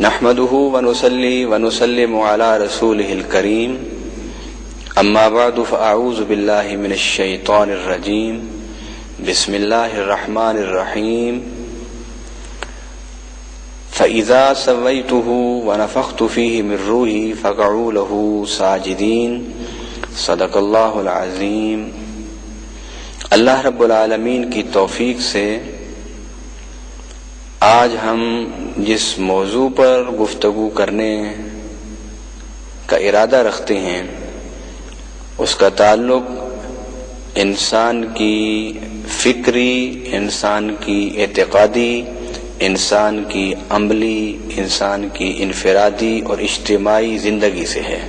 نحمده ونصلي ونسلم على رسوله الكريم اما بعد فاعوذ بالله من الشيطان الرجيم بسم الله الرحمن الرحيم فإذا سويته ونفخت فيه من روحي فقعوا له ساجدين صدق اللہ العظیم۔ اللہ رب العالمین کی توفیق سے آج ہم جس موضوع پر گفتگو کرنے کا ارادہ رکھتے ہیں اس کا تعلق انسان کی فکری، انسان کی اعتقادی، انسان کی عملی، انسان کی انفرادی اور اجتماعی زندگی سے ہے۔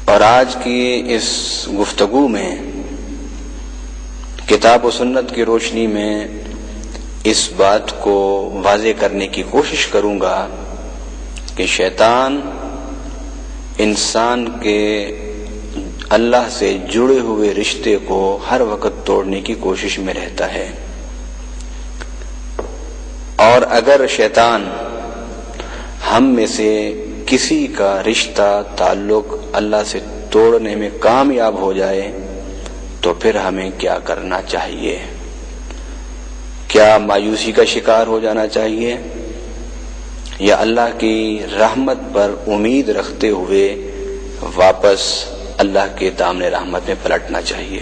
اور آج کی اس گفتگو میں کتاب و سنت کی روشنی میں اس بات کو واضح کرنے کی کوشش کروں گا کہ شیطان انسان کے اللہ سے جڑے ہوئے رشتے کو ہر وقت توڑنے کی کوشش میں رہتا ہے، اور اگر شیطان ہم میں سے کسی کا رشتہ تعلق اللہ سے توڑنے میں کامیاب ہو جائے تو پھر ہمیں کیا کرنا چاہیے؟ کیا مایوسی کا شکار ہو جانا چاہیے یا اللہ کی رحمت پر امید رکھتے ہوئے واپس اللہ کے دامن رحمت میں پلٹنا چاہیے؟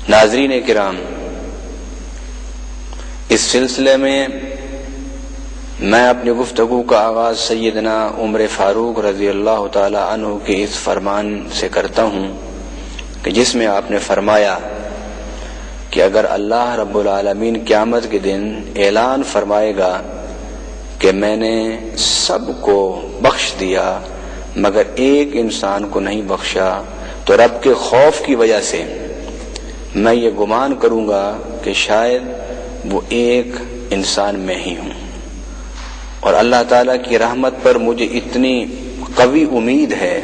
ناظرین کرام، اس سلسلے میں میں اپنی گفتگو کا آغاز سیدنا عمر فاروق رضی اللہ تعالی عنہ کے اس فرمان سے کرتا ہوں کہ جس میں آپ نے فرمایا کہ اگر اللہ رب العالمین قیامت کے دن اعلان فرمائے گا کہ میں نے سب کو بخش دیا مگر ایک انسان کو نہیں بخشا، تو رب کے خوف کی وجہ سے میں یہ گمان کروں گا کہ شاید وہ ایک انسان میں ہی ہوں، اور اللہ تعالیٰ کی رحمت پر مجھے اتنی قوی امید ہے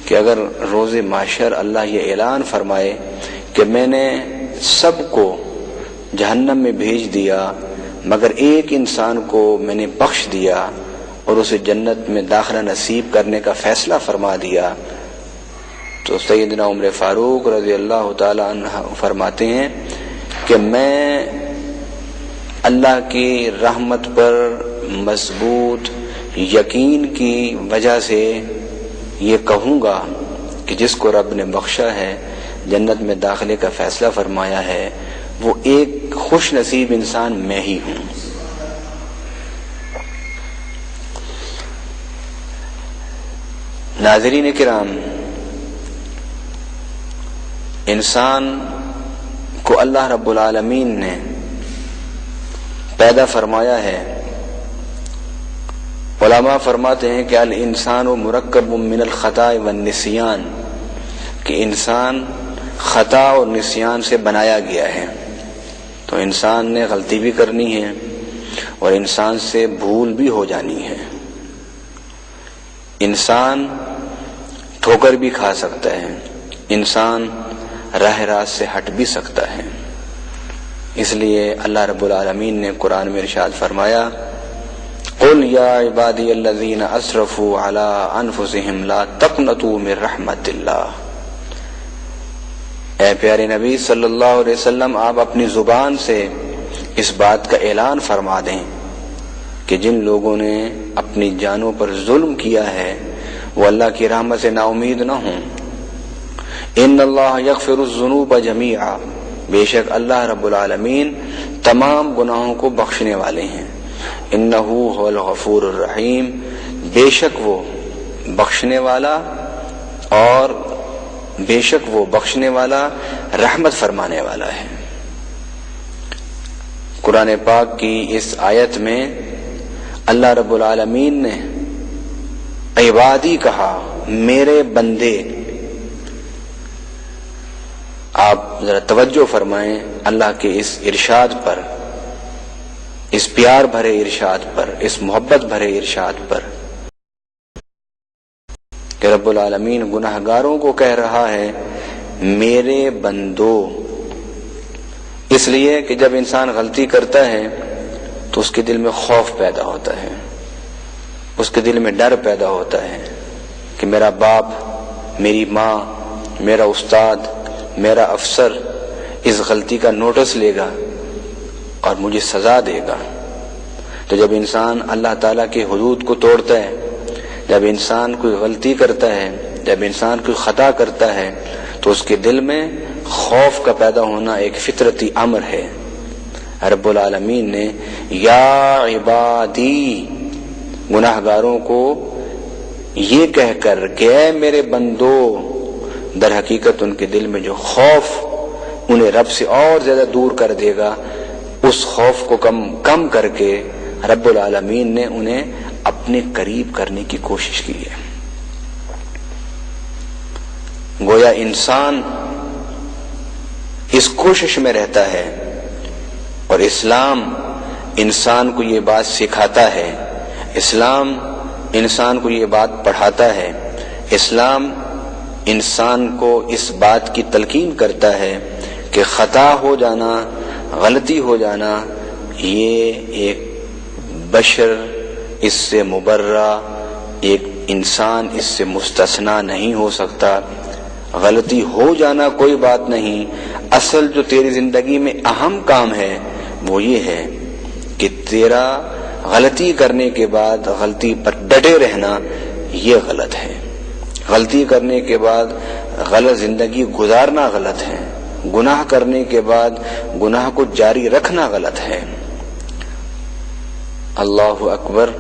کہ اگر روز محشر اللہ یہ اعلان فرمائے کہ میں نے سب کو جہنم میں بھیج دیا مگر ایک انسان کو میں نے بخش دیا اور اسے جنت میں داخلہ نصیب کرنے کا فیصلہ فرما دیا، تو سیدنا عمر فاروق رضی اللہ تعالی عنہ فرماتے ہیں کہ میں اللہ کی رحمت پر مضبوط یقین کی وجہ سے یہ کہوں گا کہ جس کو رب نے بخشا ہے، جنت میں داخلے کا فیصلہ فرمایا ہے، وہ ایک خوش نصیب انسان میں ہی ہوں۔ ناظرین کرام، انسان کو اللہ رب العالمین نے پیدا فرمایا ہے۔ علماء فرماتے ہیں کہ الانسان مرکب من الخطا والنسیان، کہ انسان خطا اور نسیان سے بنایا گیا ہے، تو انسان نے غلطی بھی کرنی ہے اور انسان سے بھول بھی ہو جانی ہے۔ انسان ٹھوکر بھی کھا سکتا ہے، انسان راہ راست سے ہٹ بھی سکتا ہے۔ اس لیے اللہ رب العالمین نے قرآن میں ارشاد فرمایا، قل یا عبادی الذین اسرفوا علی انفسہم لا تقنطوا من رحمت اللہ۔ اے پیارے نبی صلی اللہ علیہ وسلم، آپ اپنی زبان سے اس بات کا اعلان فرما دیں کہ جن لوگوں نے اپنی جانوں پر ظلم کیا ہے وہ اللہ کی رحمت سے نا امید نہ ہوں۔ ان اللہ یغفر الذنوب جمیعا، بے شک اللہ رب العالمین تمام گناہوں کو بخشنے والے ہیں۔ انہ هو الغفور الرحیم، بے شک وہ بخشنے والا اور بے شک وہ بخشنے والا رحمت فرمانے والا ہے۔ قرآن پاک کی اس آیت میں اللہ رب العالمین نے عبادی کہا، میرے بندے۔ آپ ذرا توجہ فرمائیں اللہ کے اس ارشاد پر، اس پیار بھرے ارشاد پر، اس محبت بھرے ارشاد پر کہ رب العالمین گناہگاروں کو کہہ رہا ہے میرے بندو، اس لیے کہ جب انسان غلطی کرتا ہے تو اس کے دل میں خوف پیدا ہوتا ہے، اس کے دل میں ڈر پیدا ہوتا ہے کہ میرا باپ، میری ماں، میرا استاد، میرا افسر اس غلطی کا نوٹس لے گا اور مجھے سزا دے گا۔ تو جب انسان اللہ تعالیٰ کے حدود کو توڑتا ہے، جب انسان کوئی غلطی کرتا ہے، جب انسان کوئی خطا کرتا ہے تو اس کے دل میں خوف کا پیدا ہونا ایک فطرتی امر ہے۔ رب العالمین نے یا عبادی گناہگاروں کو یہ کہہ کر کہ اے میرے بندو، در حقیقت ان کے دل میں جو خوف انہیں رب سے اور زیادہ دور کر دے گا، اس خوف کو کم کر کے رب العالمین نے انہیں اپنے قریب کرنے کی کوشش کی ہے۔ گویا انسان اس کوشش میں رہتا ہے، اور اسلام انسان کو یہ بات سکھاتا ہے، اسلام انسان کو یہ بات پڑھاتا ہے، اسلام انسان کو اس بات کی تلقین کرتا ہے کہ خطا ہو جانا، غلطی ہو جانا، یہ ایک بشر اس سے مبرہ، ایک انسان اس سے مستثنا نہیں ہو سکتا۔ غلطی ہو جانا کوئی بات نہیں، اصل جو تیری زندگی میں اہم کام ہے وہ یہ ہے کہ تیرا غلطی کرنے کے بعد غلطی پر ڈٹے رہنا یہ غلط ہے، غلطی کرنے کے بعد غلط زندگی گزارنا غلط ہے، گناہ کرنے کے بعد گناہ کو جاری رکھنا غلط ہے۔ اللہ اکبر۔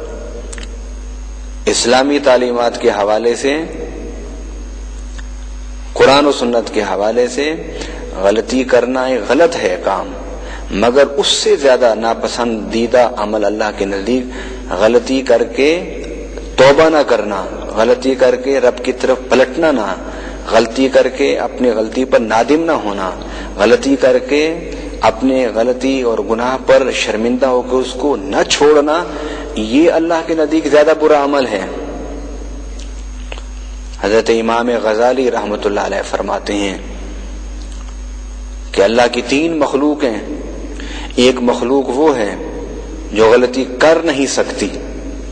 اسلامی تعلیمات کے حوالے سے، قرآن و سنت کے حوالے سے غلطی کرنا ایک غلط ہے کام، مگر اس سے زیادہ ناپسندیدہ عمل اللہ کے نزدیک غلطی کر کے توبہ نہ کرنا، غلطی کر کے رب کی طرف پلٹنا نہ، غلطی کر کے اپنی غلطی پر نادم نہ ہونا، غلطی کر کے اپنے غلطی اور گناہ پر شرمندہ ہو کے اس کو نہ چھوڑنا، یہ اللہ کے نزدیک زیادہ برا عمل ہے۔ حضرت امام غزالی رحمۃ اللہ علیہ فرماتے ہیں کہ اللہ کی 3 مخلوق ہیں، ایک مخلوق وہ ہے جو غلطی کر نہیں سکتی،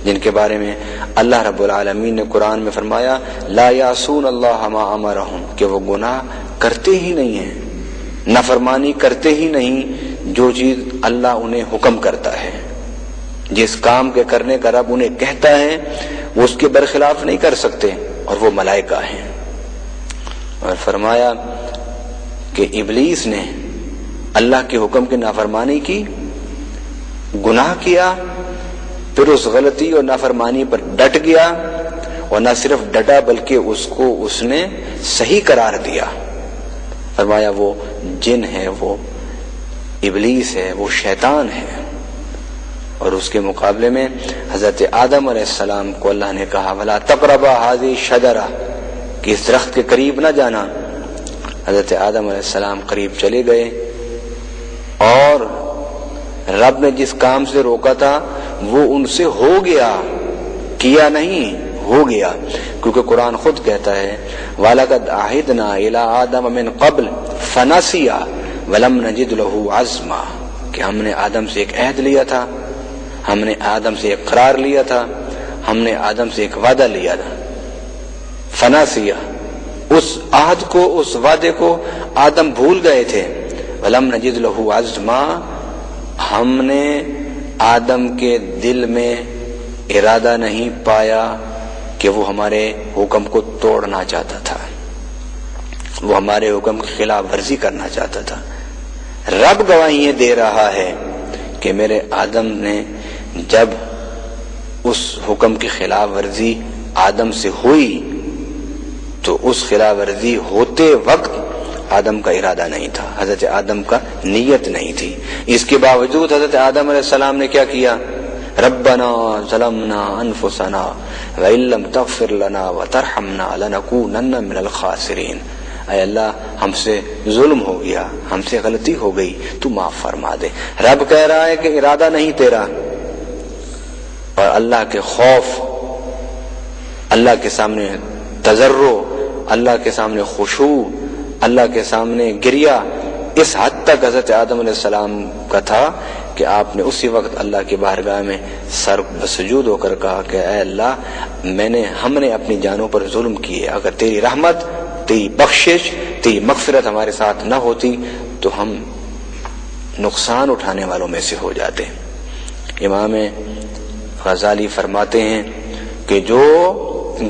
جن کے بارے میں اللہ رب العالمین نے قرآن میں فرمایا لا یعصون اللہ ما امرہم، کہ وہ گناہ کرتے ہی نہیں ہیں، نافرمانی کرتے ہی نہیں جو چیز اللہ انہیں حکم کرتا ہے، جس کام کے کرنے کا رب انہیں کہتا ہے وہ اس کے برخلاف نہیں کر سکتے، اور وہ ملائکہ ہیں۔ اور فرمایا کہ ابلیس نے اللہ کے حکم کی نافرمانی کی، گناہ کیا، پھر اس غلطی اور نافرمانی پر ڈٹ گیا، اور نہ صرف ڈٹا بلکہ اس کو اس نے صحیح قرار دیا۔ فرمایا وہ جن ہے، وہ ابلیس ہے، وہ شیطان ہے۔ اور اس کے مقابلے میں حضرت آدم علیہ السلام کو اللہ نے کہا وَلَا تَقْرَبَا هَذِهِ الشَّجَرَةَ، کہ اس درخت کے قریب نہ جانا۔ حضرت آدم علیہ السلام قریب چلے گئے، اور رب نے جس کام سے روکا تھا وہ ان سے ہو گیا، کیا نہیں، ہو گیا، کیونکہ قرآن خود کہتا ہے وَلَقَدْ عَهِدْنَا إِلَىٰ آدَمَ مِنْ قَبْلُ فَنَسِيَ وَلَمْ نَجِدْ لَهُ عَزْمًا، کہ ہم نے آدم سے ایک عہد لیا تھا، ہم نے آدم سے ایک قرار لیا تھا، ہم نے آدم سے ایک وعدہ لیا تھا۔ فناسیہ، اس عہد کو، اس وعدے کو آدم بھول گئے تھے۔ ولم نجد لہ عزما، ہم نے آدم کے دل میں ارادہ نہیں پایا کہ وہ ہمارے حکم کو توڑنا چاہتا تھا، وہ ہمارے حکم کی خلاف ورزی کرنا چاہتا تھا۔ رب گواہی دے رہا ہے کہ میرے آدم نے جب اس حکم کی خلاف ورزی آدم سے ہوئی تو اس خلاف ورزی ہوتے وقت آدم کا ارادہ نہیں تھا، حضرت آدم کا نیت نہیں تھی۔ اس کے باوجود حضرت آدم علیہ السلام نے کیا کیا؟ ربنا ظلمنا انفسنا وان لم تغفر لنا وترحمنا لنکونن من الخاسرین، اے اللہ ہم سے ظلم ہو گیا، ہم سے غلطی ہو گئی، تو معاف فرما دے۔ رب کہہ رہا ہے کہ ارادہ نہیں تیرا، اور اللہ کے خوف، اللہ کے سامنے تضرع، اللہ کے سامنے خشوع، اللہ کے سامنے گریہ، اس حد تک حضرت آدم علیہ السلام کا تھا کہ آپ نے اسی وقت اللہ کی بارگاہ میں سر بسجود ہو کر کہا کہ اے اللہ ہم نے اپنی جانوں پر ظلم کیے، اگر تیری رحمت، تیری بخشش، تیری مغفرت ہمارے ساتھ نہ ہوتی تو ہم نقصان اٹھانے والوں میں سے ہو جاتے۔ امام غزالی فرماتے ہیں کہ جو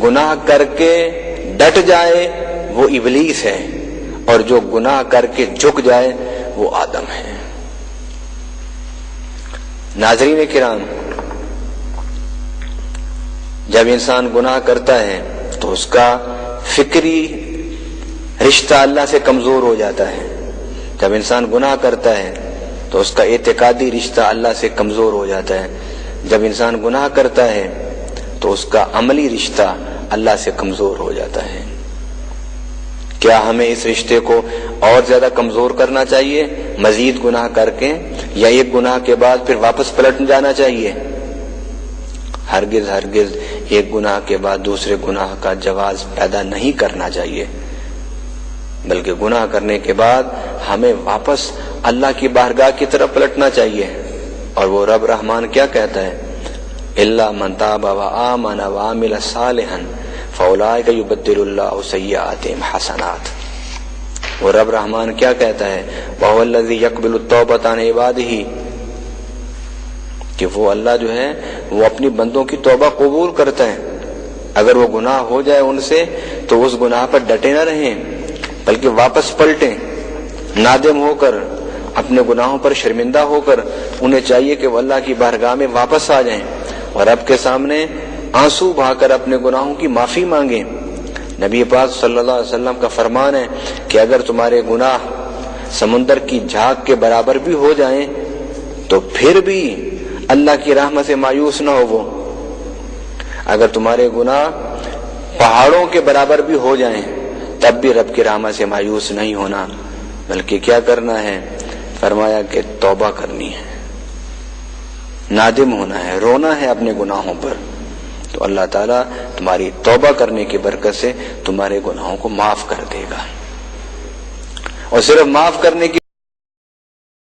گناہ کر کے ڈٹ جائے وہ ابلیس ہے، اور جو گناہ کر کے جھک جائے وہ آدم ہے۔ ناظرین کرام، جب انسان گناہ کرتا ہے تو اس کا فکری رشتہ اللہ سے کمزور ہو جاتا ہے، جب انسان گناہ کرتا ہے تو اس کا اعتقادی رشتہ اللہ سے کمزور ہو جاتا ہے، جب انسان گناہ کرتا ہے تو اس کا عملی رشتہ اللہ سے کمزور ہو جاتا ہے۔ کیا ہمیں اس رشتے کو اور زیادہ کمزور کرنا چاہیے مزید گناہ کر کے، یا ایک گناہ کے بعد پھر واپس پلٹ جانا چاہیے؟ ہرگز ہرگز ایک گناہ کے بعد دوسرے گناہ کا جواز پیدا نہیں کرنا چاہیے، بلکہ گناہ کرنے کے بعد ہمیں واپس اللہ کی بارگاہ کی طرف پلٹنا چاہیے۔ اور وہ رب رحمان کیا کہتا ہے؟ الا من تاب وآمن وعمل صالحا فاولئک یبدل اللہ سیئاتہم حسنات۔ وہ رب رحمان کیا کہتا ہے؟ وهو الذی یقبل التوبۃ عن عبادہ، کہ وہ اللہ جو ہے وہ اپنی بندوں کی توبہ قبول کرتا ہے۔ اگر وہ گناہ ہو جائے ان سے تو اس گناہ پر ڈٹے نہ رہیں، بلکہ واپس پلٹیں، نادم ہو کر، اپنے گناہوں پر شرمندہ ہو کر انہیں چاہیے کہ وہ اللہ کی بارگاہ میں واپس آ جائیں اور رب کے سامنے آنسو بہا کر اپنے گناہوں کی معافی مانگیں۔ نبی پاک صلی اللہ علیہ وسلم کا فرمان ہے کہ اگر تمہارے گناہ سمندر کی جھاگ کے برابر بھی ہو جائیں تو پھر بھی اللہ کی رحمت سے مایوس نہ ہو۔ اگر تمہارے گناہ پہاڑوں کے برابر بھی ہو جائیں تب بھی رب کی رحمت سے مایوس نہیں ہونا، بلکہ کیا کرنا ہے؟ فرمایا کہ توبہ کرنی ہے، نادم ہونا ہے، رونا ہے اپنے گناہوں پر، تو اللہ تعالیٰ تمہاری توبہ کرنے کی برکت سے تمہارے گناہوں کو معاف کر دے گا۔ اور صرف معاف کرنے کی